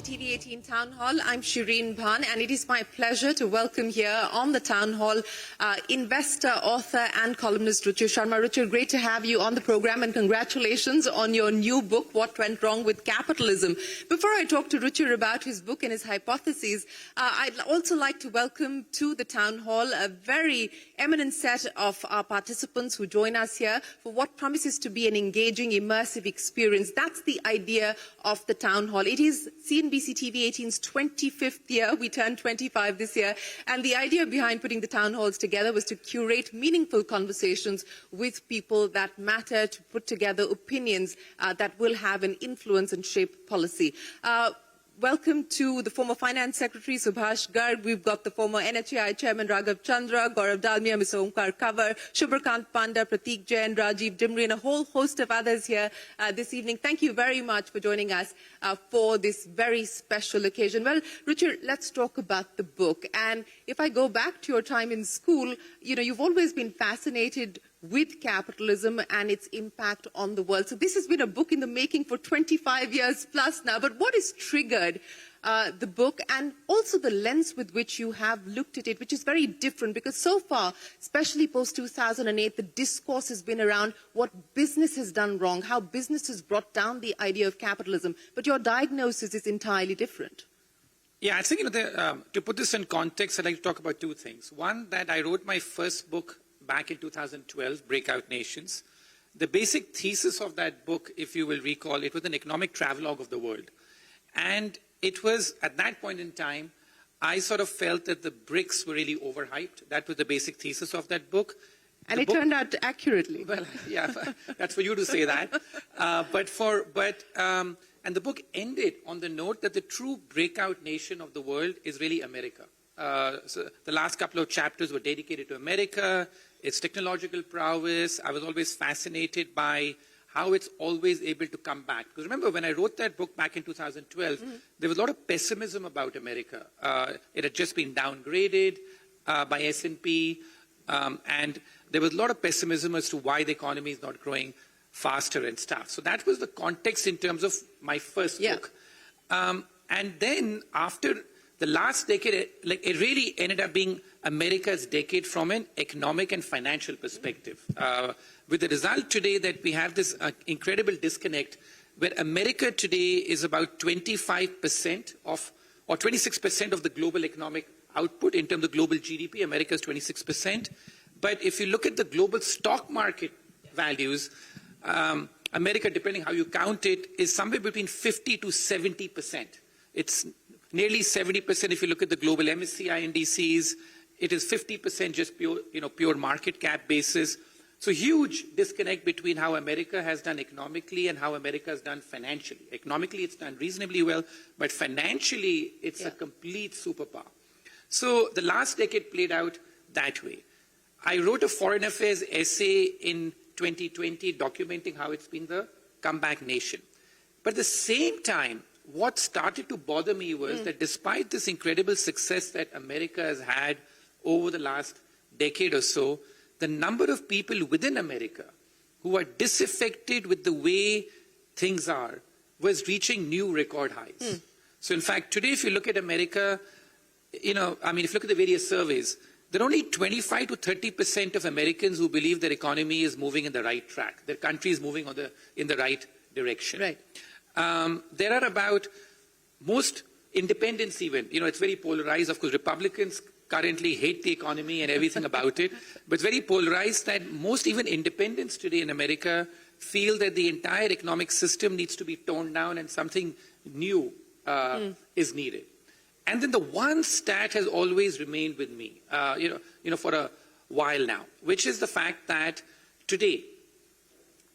CCTV 18 Town Hall. I'm Shireen Bhan, and it is my pleasure to welcome here on the Town Hall investor, author and columnist Ruchir Sharma. Ruchir, great to have you on the program, and congratulations on your new book, What Went Wrong with Capitalism. Before I talk to Ruchir about his book and his hypotheses, I'd also like to welcome to the Town Hall a very eminent set of our participants who join us here for what promises to be an engaging, immersive experience. That's the idea of the Town Hall. It is CNBC TV 18's 25th year. We turned 25 this year. And the idea behind putting the Town Halls together was to curate meaningful conversations with people that matter, to put together opinions that will have an influence and shape policy. Welcome to the former Finance Secretary Subhash Garg. We've got the former NHAI Chairman Raghav Chandra, Gaurav Dalmia, Mr. Omkar Kanwar, Shubhrakant Panda, Prateek Jain, Rajiv Dimri, and a whole host of others here this evening. Thank you very much for joining us for this very special occasion. Well, Ruchir, let's talk about the book. And if I go back to your time in school, you've always been fascinated with capitalism and its impact on the world. So this has been a book in the making for 25 years plus now. But what has triggered the book, and also the lens with which you have looked at it, which is very different, because so far, especially post-2008, the discourse has been around what business has done wrong, how business has brought down the idea of capitalism. But your diagnosis is entirely different. Yeah, I think to put this in context, I'd like to talk about two things. One, that I wrote my first book back in 2012, Breakout Nations. The basic thesis of that book, if you will recall, it was an economic travelogue of the world. And it was, at that point in time, I sort of felt that the BRICS were really overhyped. That was the basic thesis of that book. And it turned out accurately. Well, yeah, that's for you to say that. And the book ended on the note that the true breakout nation of the world is really America. So the last couple of chapters were dedicated to America, its technological prowess. I was always fascinated by how it's always able to come back. Because remember, when I wrote that book back in 2012, there was a lot of pessimism about America. It had just been downgraded by S&P, and there was a lot of pessimism as to why the economy is not growing faster and stuff. So that was the context in terms of my first book. And then after the last decade, it really ended up being America's decade from an economic and financial perspective. With the result today that we have this incredible disconnect where America today is about 25% of, or 26% of the global economic output in terms of global GDP. America is 26%. But if you look at the global stock market values, America, depending how you count it, is somewhere between 50 to 70%. It's nearly 70% if you look at the global MSCI indices. It is 50% just pure market cap basis. So huge disconnect between how America has done economically and how America has done financially. Economically, it's done reasonably well, but financially, it's a complete superpower. So the last decade played out that way. I wrote a foreign affairs essay in 2020 documenting how it's been the comeback nation. But at the same time, what started to bother me was that despite this incredible success that America has had over the last decade or so, the number of people within America who are disaffected with the way things are was reaching new record highs. So in fact, today, if you look at America, if you look at the various surveys, there are only 25 to 30% of Americans who believe their economy is moving in the right track. Their country is moving in the right direction. Right. There are about, most independents even, it's very polarized. Of course, Republicans currently hate the economy and everything about it. But it's very polarized that most even independents today in America feel that the entire economic system needs to be toned down and something new is needed. And then the one stat has always remained with me, for a while now, which is the fact that today,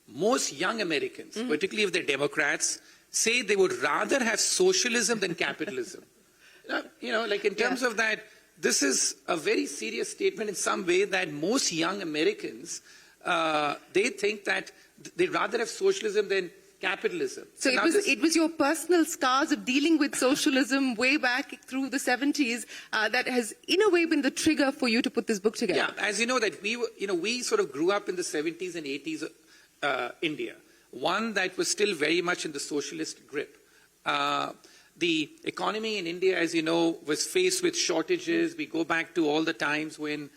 most young Americans, particularly if they're Democrats, say they would rather have socialism than capitalism. In terms of that, this is a very serious statement in some way that most young Americans, they think that they'd rather have socialism than capitalism. So it was your personal scars of dealing with socialism way back through the 70s that has, in a way, been the trigger for you to put this book together. Yeah, as you know, that we sort of grew up in the 70s and 80s, India, one that was still very much in the socialist grip. The economy in India, as you know, was faced with shortages. We go back to all the times when,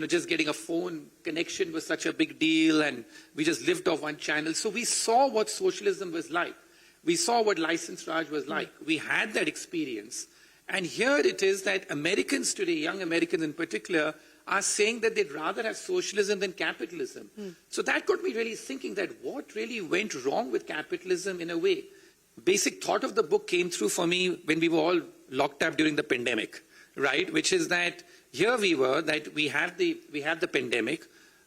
just getting a phone connection was such a big deal, and we just lived off one channel. So we saw what socialism was like. We saw what license Raj was like. We had that experience. And here it is that Americans today, young Americans in particular, are saying that they'd rather have socialism than capitalism. So that got me really thinking that what really went wrong with capitalism in a way. Basic thought of the book came through for me when we were all locked up during the pandemic, right? Which is that here we were, that we have the pandemic.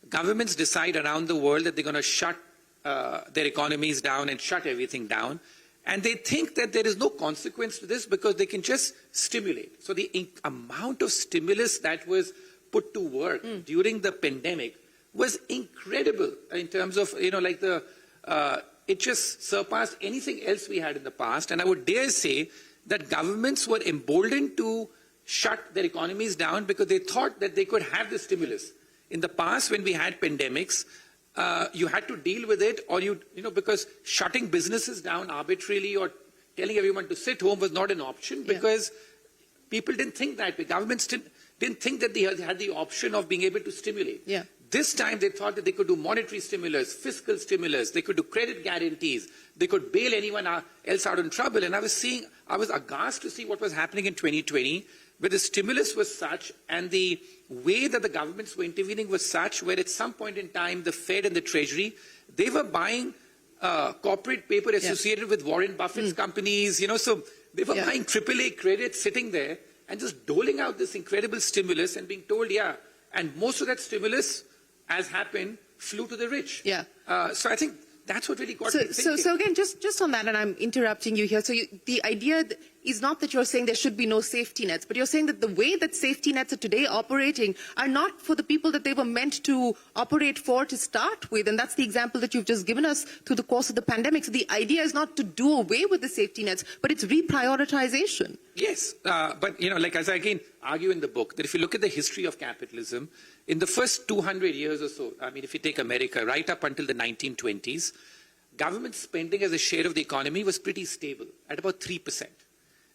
Governments decide around the world that they're going to shut their economies down and shut everything down. And they think that there is no consequence to this because they can just stimulate. So the amount of stimulus that was put to work during the pandemic was incredible in terms of, it just surpassed anything else we had in the past. And I would dare say that governments were emboldened to shut their economies down because they thought that they could have the stimulus. In the past, when we had pandemics, you had to deal with it, or because shutting businesses down arbitrarily or telling everyone to sit home was not an option because people didn't think that way. Governments didn't think that they had the option of being able to stimulate. This time they thought that they could do monetary stimulus, fiscal stimulus, they could do credit guarantees, they could bail anyone else out in trouble. And I was aghast to see what was happening in 2020, where the stimulus was such and the way that the governments were intervening was such where at some point in time the Fed and the Treasury, they were buying corporate paper associated with Warren Buffett's companies, so they were buying AAA credit sitting there and just doling out this incredible stimulus and being told, and most of that stimulus, as happened, flew to the rich. So I think that's what really got me thinking. So again, just on that, and I'm interrupting you here. So the idea is not that you're saying there should be no safety nets, but you're saying that the way that safety nets are today operating are not for the people that they were meant to operate for to start with. And that's the example that you've just given us through the course of the pandemic. So the idea is not to do away with the safety nets, but it's reprioritization. Yes, but as I again argue in the book, that if you look at the history of capitalism, in the first 200 years or so, if you take America, right up until the 1920s, government spending as a share of the economy was pretty stable at about 3%.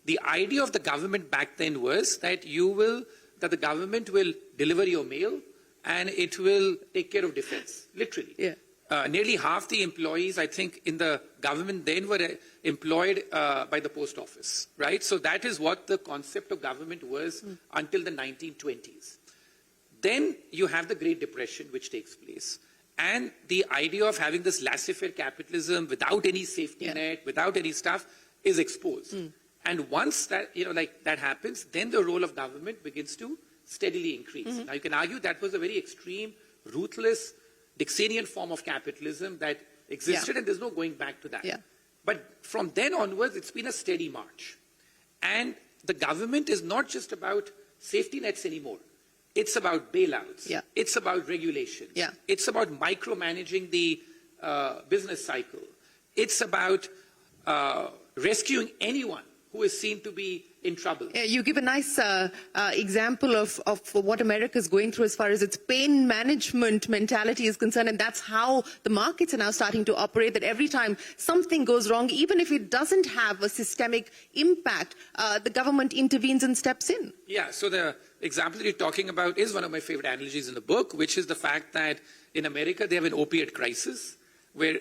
The idea of the government back then was that the government will deliver your mail and it will take care of defense, literally. Nearly half the employees, I think, in the government then were employed by the post office, right? So that is what the concept of government was until the 1920s. Then you have the Great Depression, which takes place. And the idea of having this laissez-faire capitalism without any safety net, without any stuff, is exposed. And once that, that happens, then the role of government begins to steadily increase. Now, you can argue that was a very extreme, ruthless, Dixonian form of capitalism that existed, and there's no going back to that. But from then onwards, it's been a steady march. And the government is not just about safety nets anymore. It's about bailouts. It's about regulations. It's about micromanaging the business cycle. It's about rescuing anyone who is seen to be in trouble. You give a nice example of what America is going through as far as its pain management mentality is concerned, and that's how the markets are now starting to operate, that every time something goes wrong, even if it doesn't have a systemic impact, the government intervenes and steps in. So the example that you're talking about is one of my favorite analogies in the book, which is the fact that in America they have an opiate crisis, where,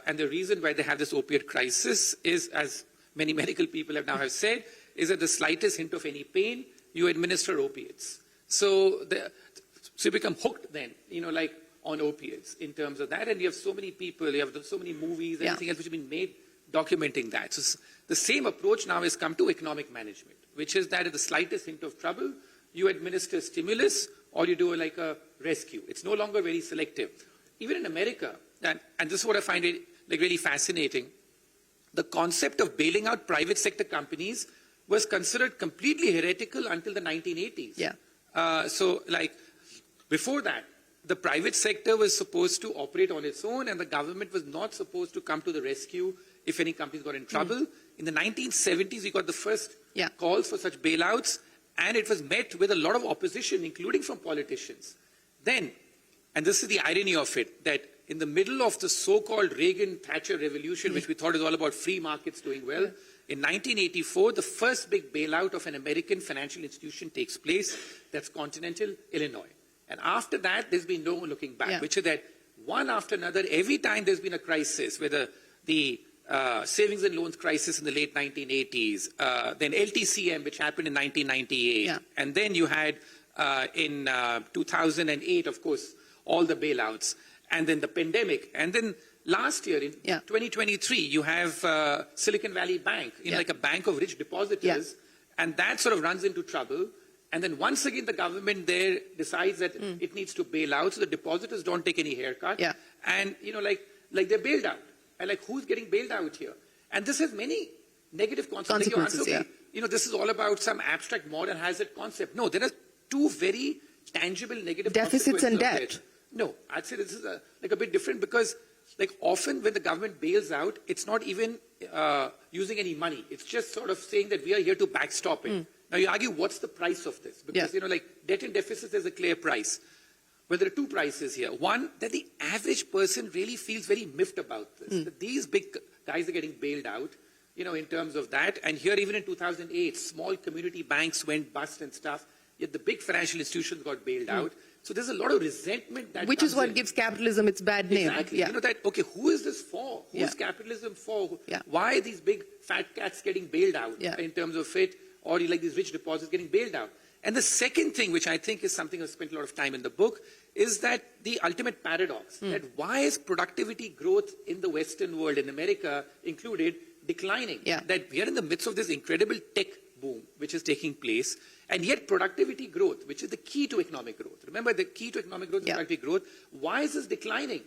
and the reason why they have this opiate crisis is, as many medical people have said, is that the slightest hint of any pain, you administer opiates. So you become hooked then, on opiates in terms of that. And you have so many people, you have so many movies, everything else which have been made documenting that. So the same approach now has come to economic management, which is that at the slightest hint of trouble, you administer stimulus or you do like a rescue. It's no longer very selective. Even in America, and this is what I find really fascinating, the concept of bailing out private sector companies was considered completely heretical until the 1980s. So before that, the private sector was supposed to operate on its own and the government was not supposed to come to the rescue if any companies got in trouble. In the 1970s, we got the first calls for such bailouts, and it was met with a lot of opposition, including from politicians. Then, and this is the irony of it, that in the middle of the so-called Reagan-Thatcher revolution, which we thought is all about free markets doing well, In 1984, the first big bailout of an American financial institution takes place. That's Continental Illinois. And after that, there's been no looking back, which is that one after another, every time there's been a crisis, whether the savings and loans crisis in the late 1980s, then LTCM, which happened in 1998, and then you had in 2008, of course, all the bailouts, and then the pandemic, and then last year in 2023, you have Silicon Valley Bank, like a bank of rich depositors, and that sort of runs into trouble. And then once again, the government there decides that it needs to bail out, so the depositors don't take any haircut. And, like they're bailed out. And like, who's getting bailed out here? And this has many negative consequences. This is all about some abstract modern hazard concept. No, there are two very tangible negative deficits and debt. No, I'd say this is a bit different because often when the government bails out, it's not even using any money. It's just sort of saying that we are here to backstop it. Now you argue, what's the price of this? Because, debt and deficits, there's a clear price. Well, there are two prices here. One, that the average person really feels very miffed about this. That these big guys are getting bailed out, in terms of that. And here, even in 2008, small community banks went bust and stuff. Yet the big financial institutions got bailed out. So there's a lot of resentment that Which is what gives capitalism its bad name. Exactly. Okay, who is this for? Who's capitalism for? Why are these big fat cats getting bailed out in terms of it? Or like these rich deposits getting bailed out? And the second thing, which I think is something I've spent a lot of time in the book, is that the ultimate paradox, that why is productivity growth in the Western world, in America included, declining? That we are in the midst of this incredible tech boom, which is taking place, and yet productivity growth, which is the key to economic growth. Remember, the key to economic growth is productivity growth. Why is this declining?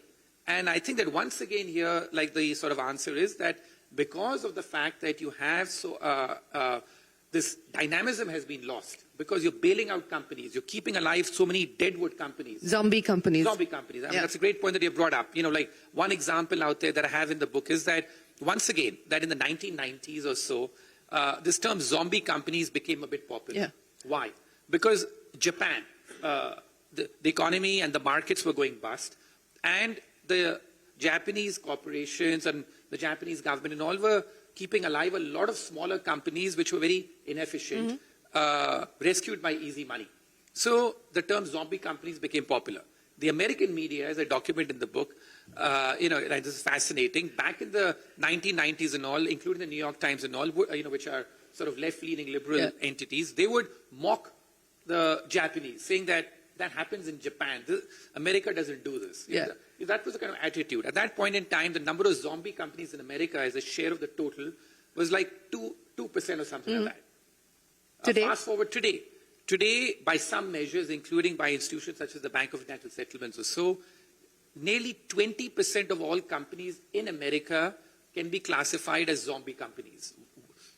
And I think that once again here, like the sort of answer is that because of the fact that you have this dynamism has been lost because you're bailing out companies. You're keeping alive so many deadwood companies. Zombie companies. Zombie companies. I mean, that's a great point that you brought up. Like one example out there that I have in the book is that once again, that in the 1990s or so, this term zombie companies became a bit popular. Why? Because Japan, the economy and the markets were going bust, and the Japanese corporations and the Japanese government and all were keeping alive a lot of smaller companies which were very inefficient, rescued by easy money. So the term zombie companies became popular. The American media, as I document in the book, this is fascinating. Back in the 1990s and all, including the New York Times and all, which are sort of left-leaning liberal entities, they would mock the Japanese, saying that happens in Japan. America doesn't do this. That was the kind of attitude. At that point in time, the number of zombie companies in America as a share of the total was like 2% or something like that. Today? Fast forward today. Today, by some measures, including by institutions such as the Bank of International Settlements or so, nearly 20% of all companies in America can be classified as zombie companies.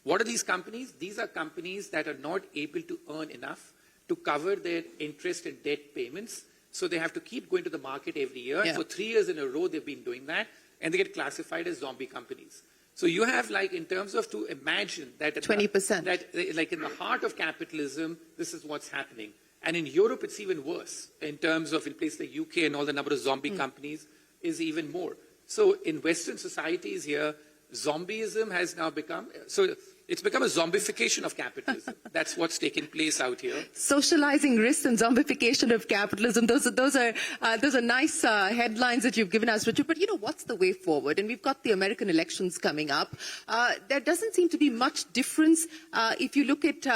What are these companies? These are companies that are not able to earn enough to cover their interest and debt payments. So they have to keep going to the market every year. And for 3 years in a row, they've been doing that. And they get classified as zombie companies. So you have, like, in terms of to imagine that 20%. Like in the heart of capitalism, this is what's happening. And in Europe, it's even worse in terms of in places like UK and all the number of zombie companies is even more. So in Western societies here, zombieism has now become, so it's become a zombification of capitalism. That's what's taken place out here. Socializing risks and zombification of capitalism. Those are nice headlines that you've given us, Richard. But what's the way forward? And we've got the American elections coming up. There doesn't seem to be much difference if you look at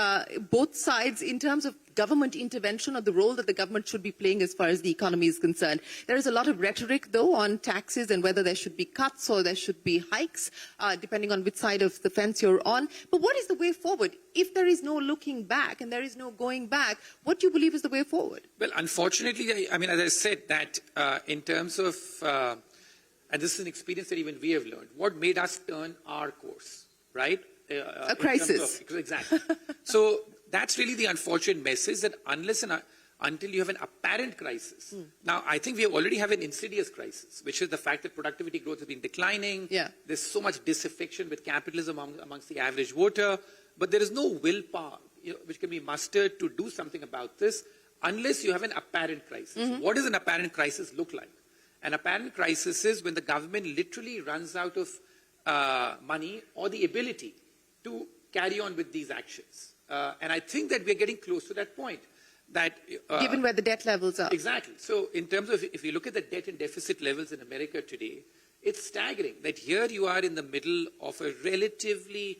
both sides in terms of government intervention or the role that the government should be playing as far as the economy is concerned. There is a lot of rhetoric, though, on taxes and whether there should be cuts or there should be hikes, depending on which side of the fence you're on. But what is the way forward? If there is no looking back and there is no going back, what do you believe is the way forward? Well, unfortunately, I mean, as I said, that in terms of, and this is an experience that even we have learned, what made us turn our course, right? A crisis. Exactly. So that's really the unfortunate message, that unless and until you have an apparent crisis. Now, I think we already have an insidious crisis, which is the fact that productivity growth has been declining. There's so much disaffection with capitalism amongst the average voter, but there is no willpower which can be mustered to do something about this unless you have an apparent crisis. What does an apparent crisis look like? An apparent crisis is when the government literally runs out of money or the ability to carry on with these actions. And I think that we're getting close to that point. That, Given where the debt levels are. Exactly. So in terms of, if you look at the debt and deficit levels in America today, it's staggering that here you are in the middle of a relatively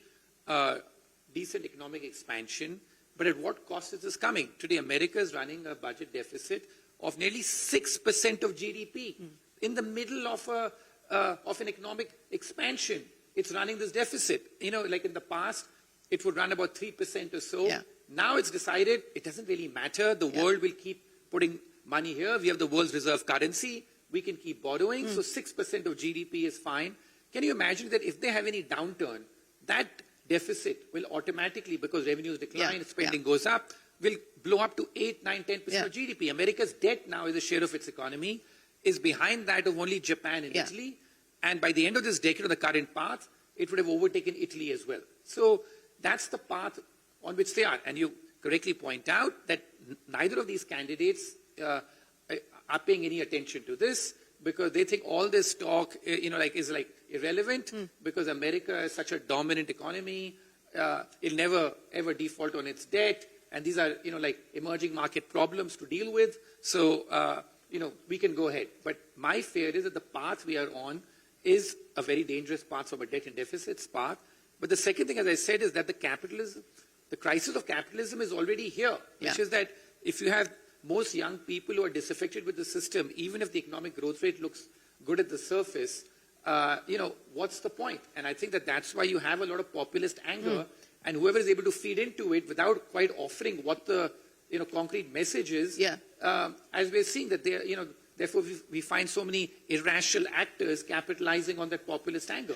decent economic expansion, but at what cost is this coming? Today, America is running a budget deficit of nearly 6% of GDP. In the middle of an economic expansion, it's running this deficit. Like in the past, it would run about 3% or so. Yeah. Now it's decided it doesn't really matter. The world will keep putting money here. We have the world's reserve currency. We can keep borrowing. So 6% of GDP is fine. Can you imagine that if they have any downturn, that deficit will automatically, because revenues decline, spending goes up, will blow up to 8, 9, 10% of GDP. America's debt now as a share of its economy is behind that of only Japan and Italy. And by the end of this decade, on the current path, it would have overtaken Italy as well. So that's the path on which they are. And you correctly point out that neither of these candidates are paying any attention to this, because they think all this talk, is irrelevant, because America is such a dominant economy. It'll never ever default on its debt. And these are, emerging market problems to deal with. So, we can go ahead. But my fear is that the path we are on is a very dangerous path from a debt and deficits path. But the second thing, as I said, is that the crisis of capitalism is already here, which is that if you have most young people who are disaffected with the system, even if the economic growth rate looks good at the surface, what's the point? And I think that that's why you have a lot of populist anger, and whoever is able to feed into it without quite offering what the concrete message is, as we're seeing that therefore we find so many irrational actors capitalizing on that populist anger.